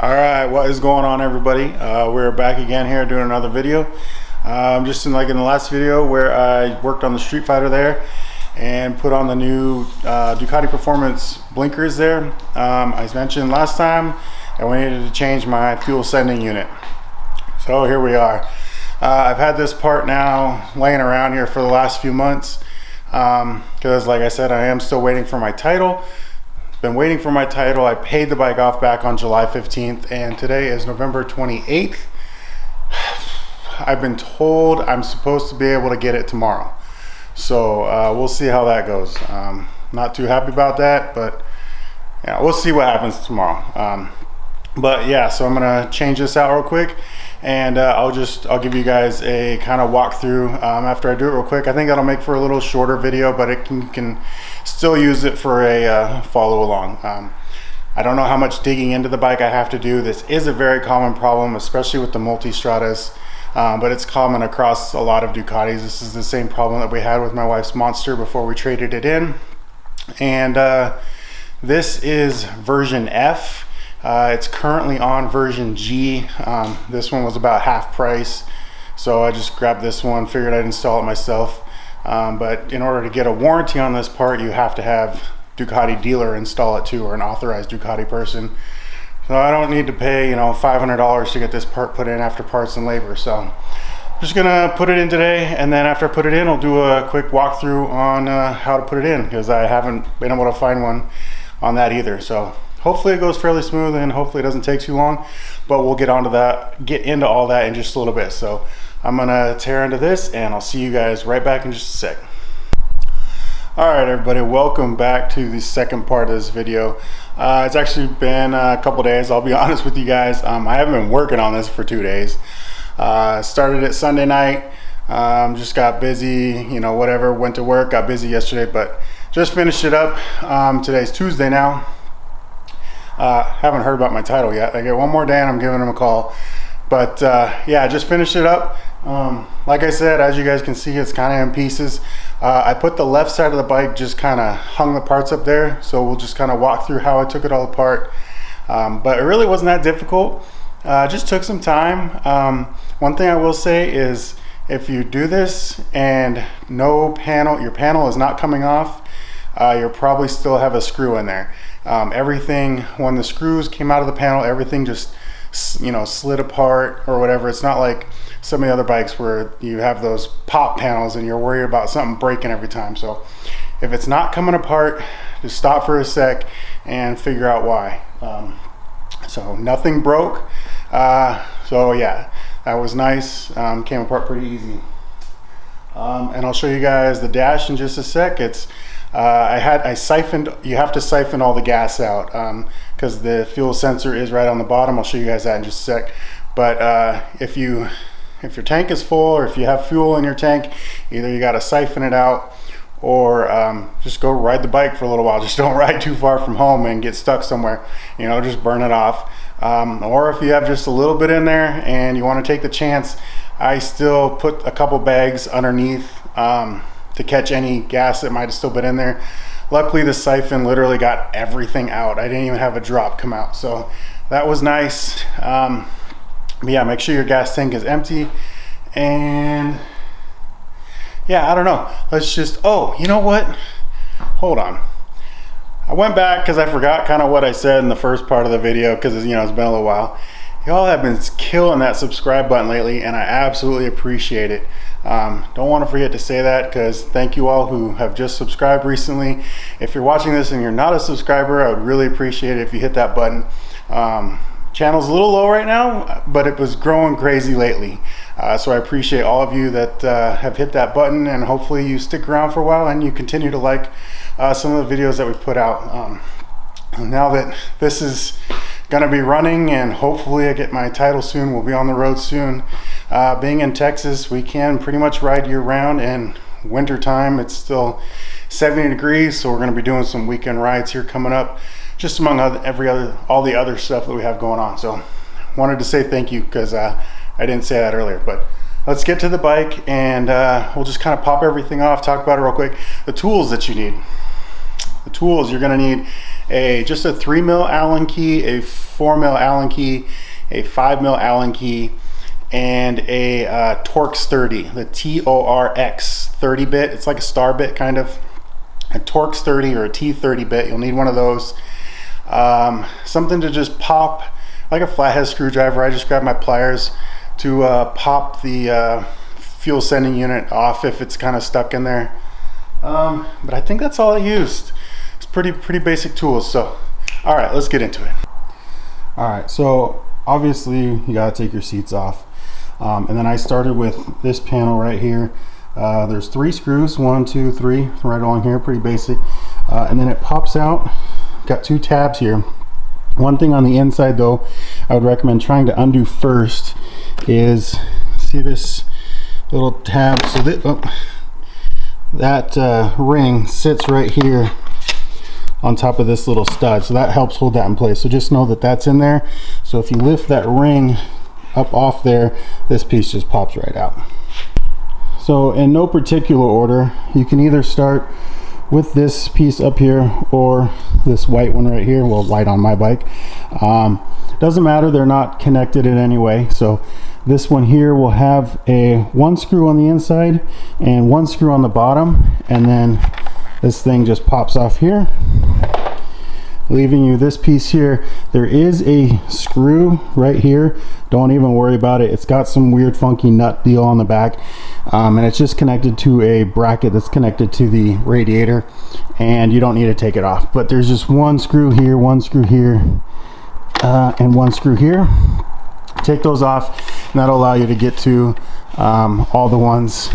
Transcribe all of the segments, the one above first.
All right, what is going on, everybody? We're back again here doing another video. Just in the last video where I worked on the Street Fighter there and put on the new Ducati Performance blinkers there. I mentioned last time that we needed to change my fuel sending unit. So here we are. I've had this part now laying around here for the last few months because, like I said, I am still waiting for my title. Been waiting for my title. I paid the bike off back on July 15th and today is November 28th. I've been told I'm supposed to be able to get it tomorrow. So we'll see how that goes. Not too happy about that, but yeah, we'll see what happens tomorrow. But yeah, so I'm gonna change this out real quick and I'll give you guys a kind of walkthrough after I do it real quick. I think that'll make for a little shorter video, but you can still use it for a follow along. I don't know how much digging into the bike I have to do. This is a very common problem, especially with the Multistradas, but it's common across a lot of Ducatis. This is the same problem that we had with my wife's Monster before we traded it in. And this is version F. It's currently on version G. This one was about half price, so I just grabbed this one, figured I'd install it myself. But in order to get a warranty on this part, you have to have Ducati dealer install it too, or an authorized Ducati person. So I don't need to pay, $500 to get this part put in after parts and labor. So I'm just gonna put it in today, and then after I put it in, I'll do a quick walkthrough on how to put it in, because I haven't been able to find one on that either. So hopefully it goes fairly smooth and hopefully it doesn't take too long, but we'll get into all that in just a little bit. So I'm gonna tear into this and I'll see you guys right back in just a sec. All right, everybody, welcome back to the second part of this video. It's actually been a couple days, I'll be honest with you guys. I haven't been working on this for 2 days. Started it Sunday night, just got busy, whatever, went to work, got busy yesterday, but just finished it up. Today's Tuesday now. Haven't heard about my title yet. I get one more day and I'm giving him a call. But yeah, I just finished it up. Like I said, as you guys can see, it's kind of in pieces. I put the left side of the bike, just kind of hung the parts up there. So we'll just kind of walk through how I took it all apart. But it really wasn't that difficult. Just took some time. One thing I will say is if you do this and your panel is not coming off, you'll probably still have a screw in there. Everything, when the screws came out of the panel, everything just slid apart or whatever. It's not like some of the other bikes where you have those pop panels and you're worried about something breaking every time. So if it's not coming apart, just stop for a sec and figure out why. So nothing broke. So yeah, that was nice. Came apart pretty easy. And I'll show you guys the dash in just a sec. It's you have to siphon all the gas out because the fuel sensor is right on the bottom. I'll show you guys that in just a sec. But if your tank is full, or if you have fuel in your tank, either you got to siphon it out or just go ride the bike for a little while. Just don't ride too far from home and get stuck somewhere, just burn it off. Or if you have just a little bit in there and you want to take the chance, I still put a couple bags underneath to catch any gas that might have still been in there. Luckily the siphon literally got everything out. I didn't even have a drop come out, so that was nice. But yeah, make sure your gas tank is empty. And yeah, I don't know, let's just, oh, you know what, hold on, I went back because I forgot kind of what I said in the first part of the video, because it's been a little while. Y'all have been killing that subscribe button lately and I absolutely appreciate it. Don't want to forget to say that, because thank you all who have just subscribed recently. If you're watching this and you're not a subscriber, I would really appreciate it if you hit that button. Channel's a little low right now, but it was growing crazy lately. So I appreciate all of you that have hit that button, and hopefully you stick around for a while and you continue to like some of the videos that we put out. Now that this is gonna be running and hopefully I get my title soon, we'll be on the road soon. Being in Texas, we can pretty much ride year round, and winter time it's still 70 degrees, so we're going to be doing some weekend rides here coming up, just among all the other stuff that we have going on. So wanted to say thank you, because I didn't say that earlier. But let's get to the bike and we'll just kind of pop everything off, talk about it real quick. The tools that you need. The tools, you're going to need just a 3mm Allen key, a 4mm Allen key, a 5mm Allen key, and a Torx 30, the Torx 30 bit. It's like a star bit kind of. A Torx 30 or a T30 bit. You'll need one of those. Something to just pop, like a flathead screwdriver. I just grab my pliers to pop the fuel sending unit off if it's kind of stuck in there. But I think that's all I used. It's pretty basic tools. So, all right, let's get into it. All right, so obviously you gotta take your seats off. And then I started with this panel right here. There's 3 screws, 1, 2, 3, right along here, pretty basic. And then it pops out, got 2 tabs here. One thing on the inside though, I would recommend trying to undo first is, see this little tab? So that ring sits right here on top of this little stud, so that helps hold that in place. So just know that that's in there. So if you lift that ring up off there, this piece just pops right out. So in no particular order, you can either start with this piece up here or this white one right here. Well, white on my bike. Doesn't matter, they're not connected in any way. So this one here will have a 1 screw on the inside and 1 screw on the bottom, and then this thing just pops off here, leaving you this piece here. There is a screw right here. Don't even worry about it. It's got some weird funky nut deal on the back, and it's just connected to a bracket that's connected to the radiator, and you don't need to take it off. But there's just 1 screw here, 1 screw here, and 1 screw here. Take those off, and that'll allow you to get to all the ones.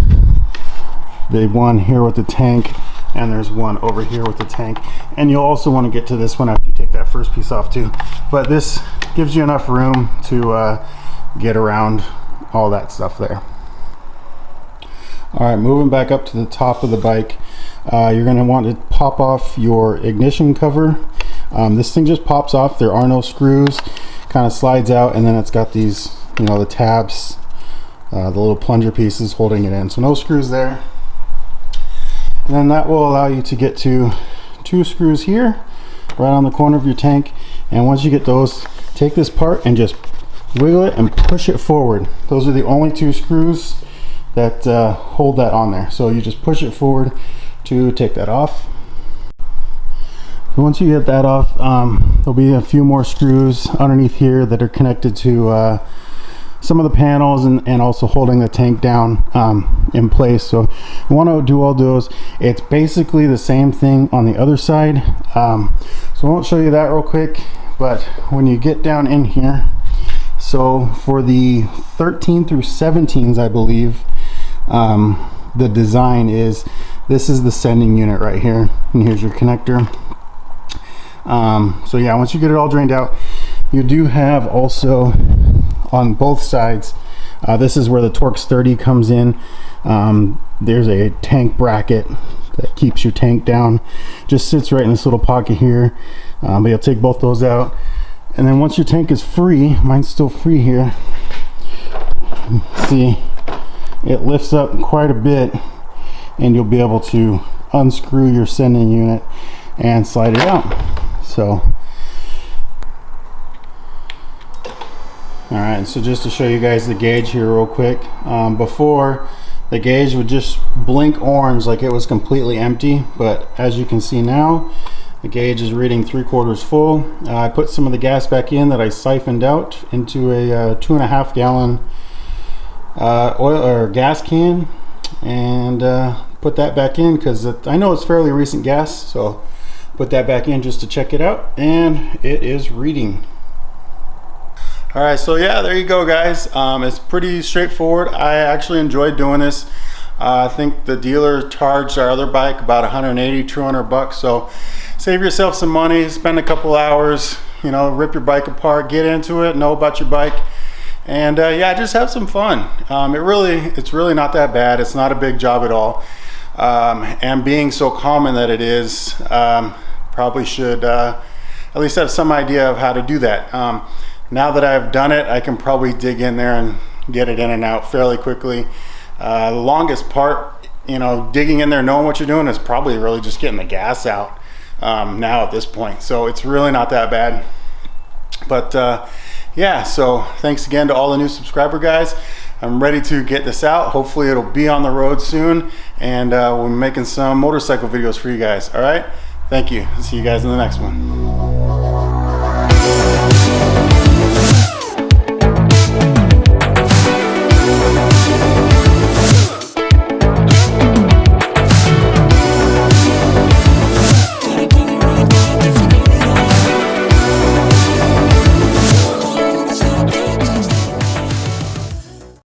The one here with the tank, and there's one over here with the tank, and you'll also want to get to this one after you take that first piece off too. But this gives you enough room to get around all that stuff there. All right, moving back up to the top of the bike, you're going to want to pop off your ignition cover. This thing just pops off. There are no screws, kind of slides out, and then it's got these, you know, the tabs, the little plunger pieces holding it in. So no screws there. And then that will allow you to get to 2 screws here, right on the corner of your tank. And once you get those, take this part and just wiggle it and push it forward. Those are the only 2 screws that hold that on there. So you just push it forward to take that off. Once you get that off, there'll be a few more screws underneath here that are connected to some of the panels and also holding the tank down in place. So you want to do all those. It's basically the same thing on the other side. So I won't show you that real quick, but when you get down in here, so for the 13 through 17s, I believe, the design is, this is the sending unit right here, and here's your connector. So yeah, once you get it all drained out, you do have also on both sides, this is where the Torx 30 comes in. There's a tank bracket that keeps your tank down, just sits right in this little pocket here. But you'll take both those out, and then once your tank is free, mine's still free here, see it lifts up quite a bit, and you'll be able to unscrew your sending unit and slide it out. So all right, so just to show you guys the gauge here real quick, before the gauge would just blink orange like it was completely empty, but as you can see now, the gauge is reading 3/4 full. I put some of the gas back in that I siphoned out into a 2.5 gallon oil or gas can, and put that back in because I know it's fairly recent gas, so put that back in just to check it out, and it is reading. All right, so yeah, there you go, guys. It's pretty straightforward. I actually enjoyed doing this. I think the dealer charged our other bike about 180, 200 bucks. So save yourself some money, spend a couple hours, you know, rip your bike apart, get into it, know about your bike, and yeah, just have some fun. It's really not that bad. It's not a big job at all. And being so common that it is, probably should at least have some idea of how to do that. Now that I've done it, I can probably dig in there and get it in and out fairly quickly. The longest part, you know, digging in there, knowing what you're doing, is probably really just getting the gas out now at this point. So it's really not that bad. But yeah, so thanks again to all the new subscriber guys. I'm ready to get this out. Hopefully it'll be on the road soon, and we're making some motorcycle videos for you guys. All right, thank you. See you guys in the next one.